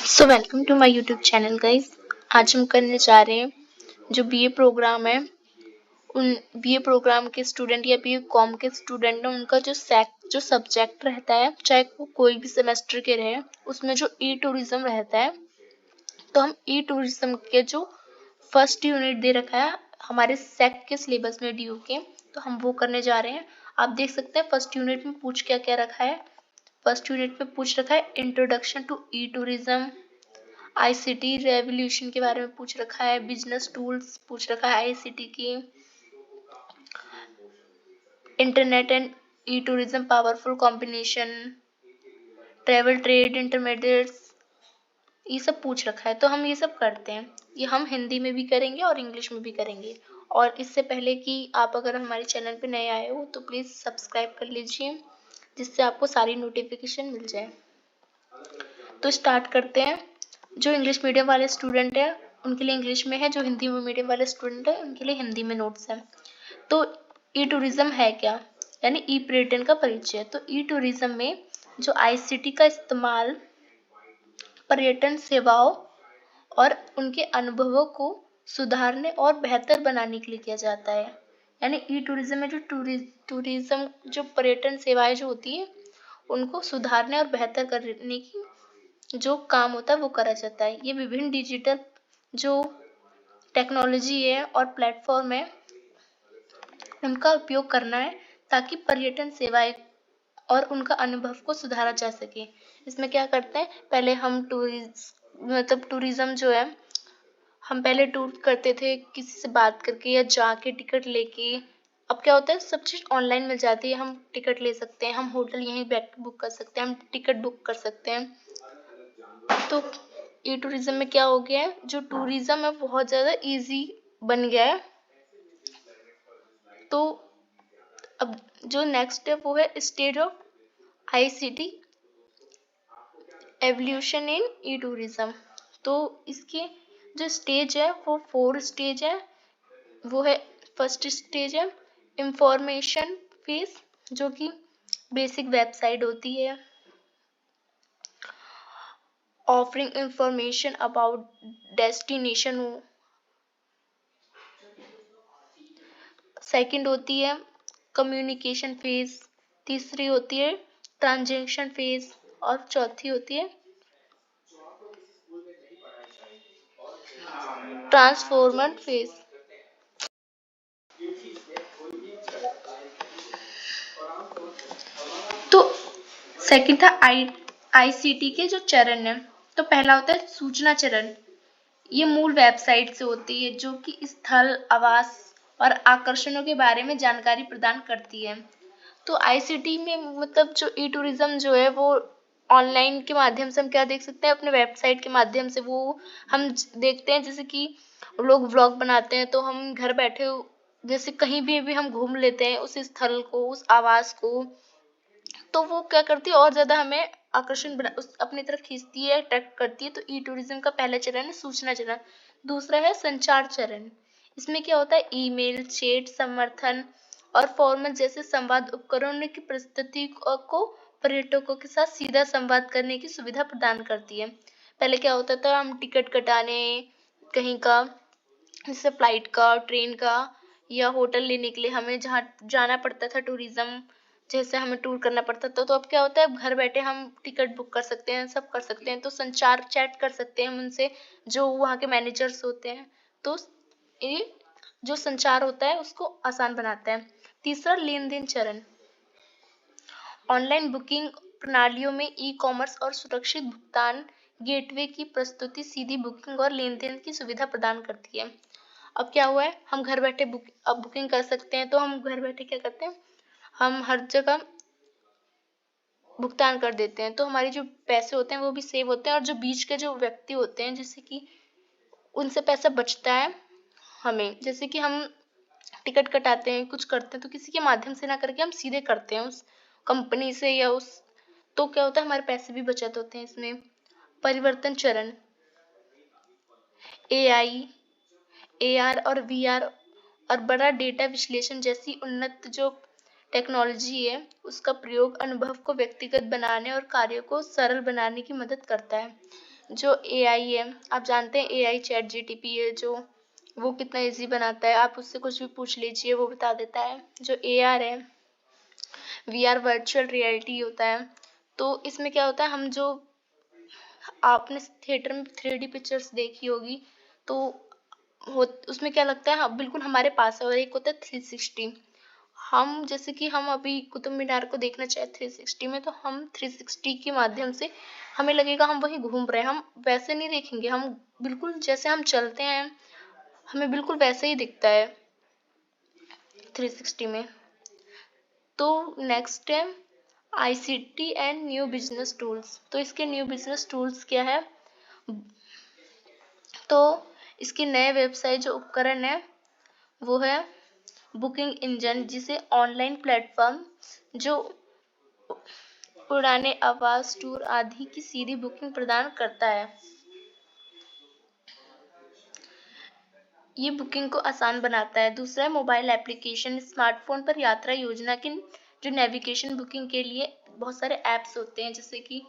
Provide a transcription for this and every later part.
So welcome to my YouTube channel guys. आज हम करने जा रहे हैं जो बीए प्रोग्राम है, उन बीए प्रोग्राम के स्टूडेंट या बीए कॉम के स्टूडेंट हैं, उनका जो सब्जेक्ट रहता है, चाहे वो कोई भी सेमेस्टर के रहे, उसमें जो ई टूरिज्म रहता है। तो हम ई टूरिज्म के जो फर्स्ट यूनिट दे रखा है हमारे सेक के सिलेबस में डी के, तो हम वो करने जा रहे हैं। आप देख सकते हैं फर्स्ट यूनिट में पूछ क्या क्या रखा है। फर्स्ट यूनिट में पूछ रखा है introduction to e tourism, ICT revolution के बारे में पूछ रखा है, बिजनेस टूल्स पूछ रखा है आईसीटी की, internet and E tourism powerful combination, travel trade intermediates, ये सब पूछ रखा है। तो हम ये सब करते हैं, ये हम हिंदी में भी करेंगे और इंग्लिश में भी करेंगे। और इससे पहले कि आप अगर हमारे चैनल पे नए आए हो तो प्लीज़ सब्सक्राइब कर लीजिए, जिससे आपको सारी नोटिफिकेशन मिल जाए। तो स्टार्ट करते हैं। जो इंग्लिश मीडियम वाले स्टूडेंट हैं उनके लिए इंग्लिश में है, जो हिंदी मीडियम वाले स्टूडेंट हैं उनके लिए हिंदी में नोट्स हैं। तो ई टूरिज्म है क्या, यानी ई पर्यटन का परिचय। तो ई टूरिज्म में जो आईसीटी का इस्तेमाल पर्यटन सेवाओं और उनके अनुभवों को सुधारने और बेहतर बनाने के लिए किया जाता है। यानी ई टूरिज्म में जो टूरिज्म जो पर्यटन सेवाएं जो होती है उनको सुधारने और बेहतर करने की जो काम होता है वो करा जाता है। ये विभिन्न डिजिटल जो टेक्नोलॉजी है और प्लेटफॉर्म है उनका उपयोग करना है, ताकि पर्यटन सेवाएं और उनका अनुभव को सुधारा जा सके। इसमें क्या करते हैं, पहले हम टूरिज्म जो है, हम पहले टूर करते थे किसी से बात करके या जाके टिकट लेके। अब क्या होता है, सब चीज़ ऑनलाइन मिल जाती है, हम टिकट ले सकते हैं, हम होटल यहीं बैठ बुक कर सकते हैं, हम टिकट बुक कर सकते हैं। तो ई टूरिज्म में क्या हो गया है, जो टूरिज्म है बहुत ज़्यादा इजी बन गया है। तो अब जो नेक्स्ट है वो है stage of ICT evolution in E tourism. तो इसके जो स्टेज है वो 4 स्टेज है। वो है, फर्स्ट स्टेज है इंफॉर्मेशन फेज, जो कि बेसिक वेबसाइट होती है, ऑफरिंग इंफॉर्मेशन अबाउट डेस्टिनेशन हो। सेकंड होती है कम्युनिकेशन फेज, तीसरी होती है ट्रांजैक्शन फेज और चौथी होती है ट्रांसफॉर्मर फेज। तो सेकंड था आईसीटी के जो चरण है। तो पहला होता है सूचना चरण। ये मूल वेबसाइट से होती है जो कि स्थल, आवास और आकर्षणों के बारे में जानकारी प्रदान करती है। तो आईसीटी में मतलब जो ई टूरिज्म जो है वो ऑनलाइन के माध्यम से हम क्या देख सकते हैं, अपने वेबसाइट के माध्यम से वो हम देखते हैं। जैसे कि लोग व्लॉग बनाते हैं, तो हम घर बैठे जैसे कहीं भी हम घूम लेते हैं उस स्थल को, उस आवास को। तो वो क्या करती है, और ज्यादा हमें आकर्षण अपनी तरफ खींचती है, अट्रैक्ट करती है। तो ई टूरिज्म का पहला चरण है सूचना चरण। दूसरा है संचार चरण। इसमें क्या होता है, ईमेल, चैट, समर्थन और फॉर्मल जैसे संवाद उपकरणों की प्रस्तुति को पर्यटकों के साथ सीधा संवाद करने की सुविधा प्रदान करती है। पहले क्या होता था, हम टिकट कटाने कहीं का, जैसे फ्लाइट का, ट्रेन का या होटल लेने के लिए हमें जहाँ जाना पड़ता था, टूरिज्म जैसे हमें टूर करना पड़ता था। तो अब क्या होता है, अब घर बैठे हम टिकट बुक कर सकते हैं, सब कर सकते हैं। तो संचार चैट कर सकते हैं हम उनसे, जो वहाँ के मैनेजर्स होते हैं। तो ये जो संचार होता है उसको आसान बनाता है। तीसरा लेन देन चरण। ऑनलाइन बुकिंग प्रणालियों में ई कॉमर्स और सुरक्षित भुगतान गेटवे की प्रस्तुति सीधी बुकिंग और लेन देन की सुविधा प्रदान करती है। अब क्या हुआ है, हम घर बैठे बुकिंग कर सकते हैं। तो हम घर बैठे क्या करते हैं, हम हर जगह भुगतान कर देते हैं। तो हमारे जो पैसे होते हैं वो भी सेव होते हैं, और जो बीच के जो व्यक्ति होते हैं, जैसे कि उनसे पैसा बचता है हमें। जैसे कि हम टिकट कटाते हैं, कुछ करते हैं, तो किसी के माध्यम से ना करके हम सीधे करते हैं उस कंपनी से या उस, तो क्या होता है, हमारे पैसे भी बचत होते हैं इसमें। परिवर्तन चरण। एआई, एआर और वीआर और बड़ा डेटा विश्लेषण जैसी उन्नत जो टेक्नोलॉजी है उसका प्रयोग अनुभव को व्यक्तिगत बनाने और कार्यों को सरल बनाने की मदद करता है। जो एआई है, आप जानते हैं एआई चैट जीटीपी है जो, वो कितना इजी बनाता है, आप उससे कुछ भी पूछ लीजिए वो बता देता है। जो एआर है, वीआर वर्चुअल रियलिटी होता है, तो इसमें क्या होता है, हम जो आपने थिएटर में 3D पिक्चर्स देखी होगी तो उसमें क्या लगता है, हाँ, बिल्कुल हमारे पास है। और एक होता है 360, हम जैसे कि हम अभी कुतुब मीनार को देखना चाहे 360 में, तो हम 360 के माध्यम से हमें लगेगा हम वहीं घूम रहे हैं, हम वैसे नहीं देखेंगे, हम बिल्कुल जैसे हम चलते हैं हमें बिल्कुल वैसे ही दिखता है 360 में। तो नेक्स्ट है ICT and new business tools. तो इसके न्यू बिजनेस टूल्स क्या है, तो इसके नए व्यवसाय जो उपकरण है वो है बुकिंग इंजन, जिसे ऑनलाइन प्लेटफॉर्म जो उड़ाने, आवास, टूर आदि की सीधी बुकिंग प्रदान करता है। ये बुकिंग को आसान बनाता है। दूसरा है मोबाइल एप्लीकेशन, स्मार्टफोन पर यात्रा योजना की जो नेविगेशन बुकिंग के लिए बहुत सारे ऐप्स होते हैं, जैसे कि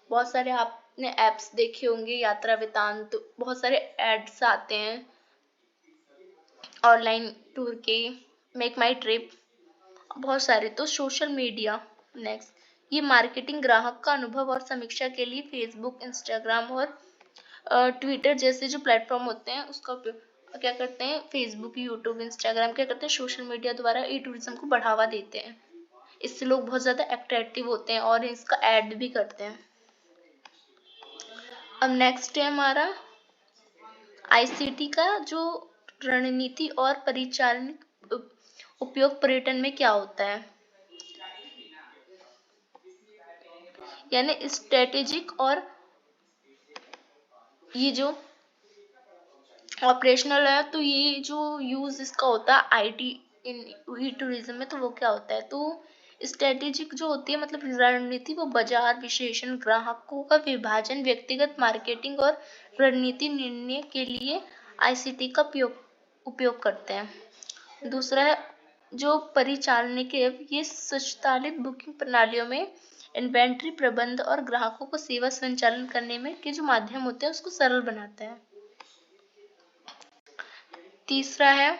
बहुत सारे आपने ऐप्स देखे होंगे, यात्रा वृतांत, बहुत सारे एड्स आते हैं ऑनलाइन टूर के, मेक माई ट्रिप, बहुत सारे। तो सोशल मीडिया नेक्स्ट, ये मार्केटिंग, ग्राहक का अनुभव और समीक्षा के लिए फेसबुक, इंस्टाग्राम और ट्विटर जैसे जो प्लेटफॉर्म होते हैं उसका उपयोग क्या करते हैं, फेसबुक, यूट्यूब, इंस्टाग्राम क्या करते हैं, सोशल मीडिया द्वारा ई टूरिज्म को बढ़ावा देते हैं। इससे लोग बहुत ज़्यादा अट्रैक्टिव होते हैं और इसका ऐड भी करते हैं। अब नेक्स्ट है हमारा आईसीटी का जो रणनीति और परिचालन उपयोग पर्यटन में क्या होता है, यानी स्ट्रेटेजिक और ये जो ऑपरेशनल है। तो ये जो यूज इसका होता है आईटी इन ई टूरिज्म में, तो वो क्या होता है, तो स्ट्रेटेजिक जो होती है मतलब रणनीति, वो बाजार विश्लेषण, ग्राहकों का विभाजन, व्यक्तिगत मार्केटिंग और रणनीति निर्णय के लिए आईसीटी का उपयोग करते हैं। दूसरा है जो परिचालन के, ये स्वचालित बुकिंग प्रणालियों में इन्वेंट्री प्रबंध और ग्राहकों को सेवा संचालन करने में के जो माध्यम होते हैं उसको सरल बनाता है। तीसरा है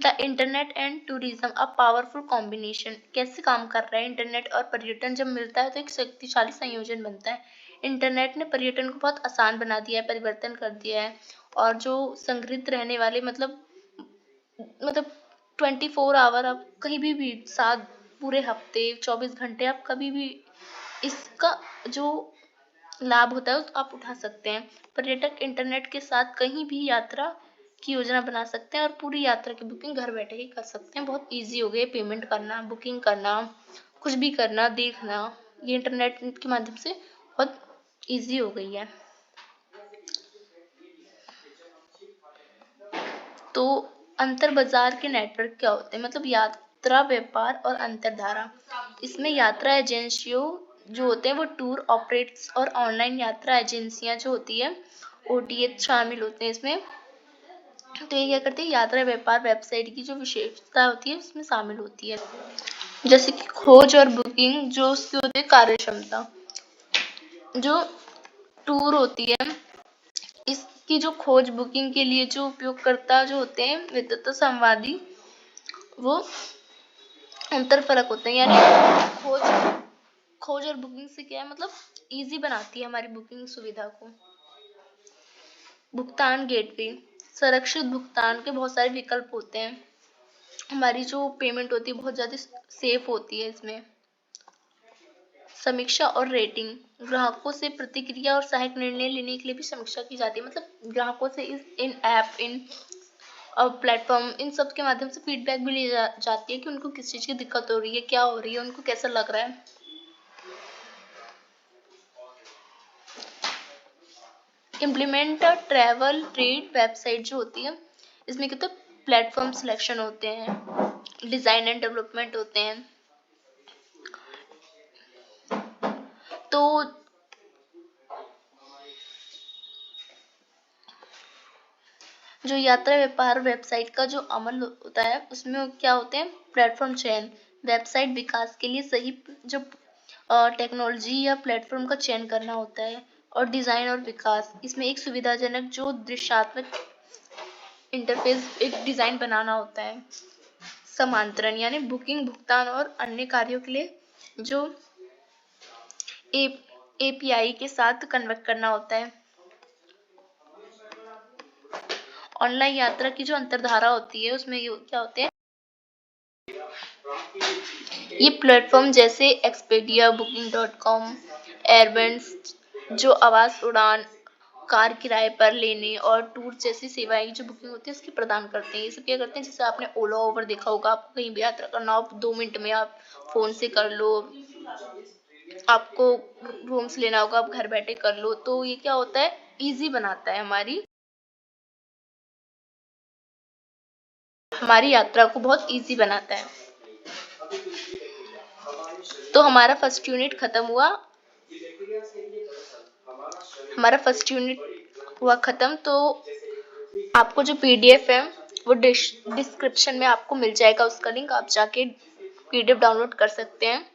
the internet and tourism a powerful combination. कैसे काम कर रहा है इंटरनेट और पर्यटन, जब मिलता है तो एक शक्तिशाली संयोजन बनता है। इंटरनेट ने पर्यटन को बहुत आसान बना दिया है, परिवर्तन कर दिया है, और जो संग्रहित रहने वाले मतलब 24 आवर आप कहीं भी 7 पूरे हफ्ते 24 घंटे आप कभी भी इसका जो लाभ होता है आप उठा सकते हैं। पर्यटक इंटरनेट के साथ कहीं भी यात्रा की योजना बना सकते हैं और पूरी यात्रा की बुकिंग घर बैठे ही कर सकते हैं। बहुत इजी हो गया पेमेंट करना, बुकिंग करना, कुछ भी करना, देखना, ये इंटरनेट के माध्यम से बहुत इजी हो गई है। तो अंतर बाजार के नेटवर्क क्या होते हैं, मतलब यात्रा व्यापार और अंतरधारा। इसमें यात्रा एजेंसियों जो होते हैं वो टूर ऑपरेटर्स और ऑनलाइन यात्रा एजेंसियां जो होती है ओटीएच शामिल होते हैं इसमें। तो ये क्या करते हैं, यात्रा व्यापार वेबसाइट की जो विशेषता होती है उसमें शामिल होती है, जैसे कि खोज और बुकिंग, जो उसकी होती है कार्य क्षमता। जो टूर होती है इसकी जो खोज बुकिंग के लिए जो उपयोगकर्ता जो होते हैं विद्युत संवादी, वो अंतर फर्क होते हैं। यानी खोज और बुकिंग से क्या है, मतलब इजी बनाती है हमारी बुकिंग सुविधा को। भुगतान गेटवे, सुरक्षित भुगतान के बहुत सारे विकल्प होते हैं, हमारी जो पेमेंट होती है बहुत ज़्यादा सेफ होती है इसमें। समीक्षा और रेटिंग, ग्राहकों से प्रतिक्रिया और सहायक निर्णय लेने के लिए भी समीक्षा की जाती है, मतलब ग्राहकों से इन ऐप, इन प्लेटफॉर्म, इन सब के माध्यम से फीडबैक भी ली जाती है कि उनको किस चीज़ की दिक्कत हो रही है, क्या हो रही है, उनको कैसा लग रहा है। इम्प्लीमेंट ट्रैवल ट्रेड वेबसाइट जो होती है, इसमें कितने प्लेटफॉर्म सिलेक्शन होते हैं, डिज़ाइन एंड डेवलपमेंट होते हैं। तो जो यात्रा व्यापार वेबसाइट का जो अमल होता है उसमें क्या होते हैं, प्लेटफॉर्म चयन, वेबसाइट विकास के लिए सही जो टेक्नोलॉजी या प्लेटफॉर्म का चयन करना होता है, और डिजाइन और विकास, इसमें एक सुविधाजनक जो दृश्यात्मक इंटरफेस एक डिजाइन बनाना होता है। समांतरण यानी बुकिंग, भुगतान और अन्य कार्यों के लिए जो एपीआई के साथ कन्वर्ट करना होता है। ऑनलाइन यात्रा की जो अंतरधारा होती है उसमें ये क्या होते हैं, ये प्लेटफॉर्म जैसे एक्सपेडिया, booking.com, एयरबेंस जो आवास, उड़ान, कार किराए पर लेने और टूर जैसी सेवाएं जो बुकिंग होती है उसकी प्रदान करते हैं। ये सब क्या करते हैं, जैसे आपने ओला ओवर देखा होगा, आपको कहीं भी यात्रा करना हो 2 मिनट में आप फोन से कर लो, आपको रूम्स लेना होगा आप घर बैठे कर लो। तो ये क्या होता है, इजी बनाता है हमारी यात्रा को बहुत इजी बनाता है। तो हमारा फर्स्ट यूनिट खत्म हुआ, तो आपको जो पीडीएफ है वो डिस्क्रिप्शन में आपको मिल जाएगा, उसका लिंक आप जाके पीडीएफ डाउनलोड कर सकते हैं।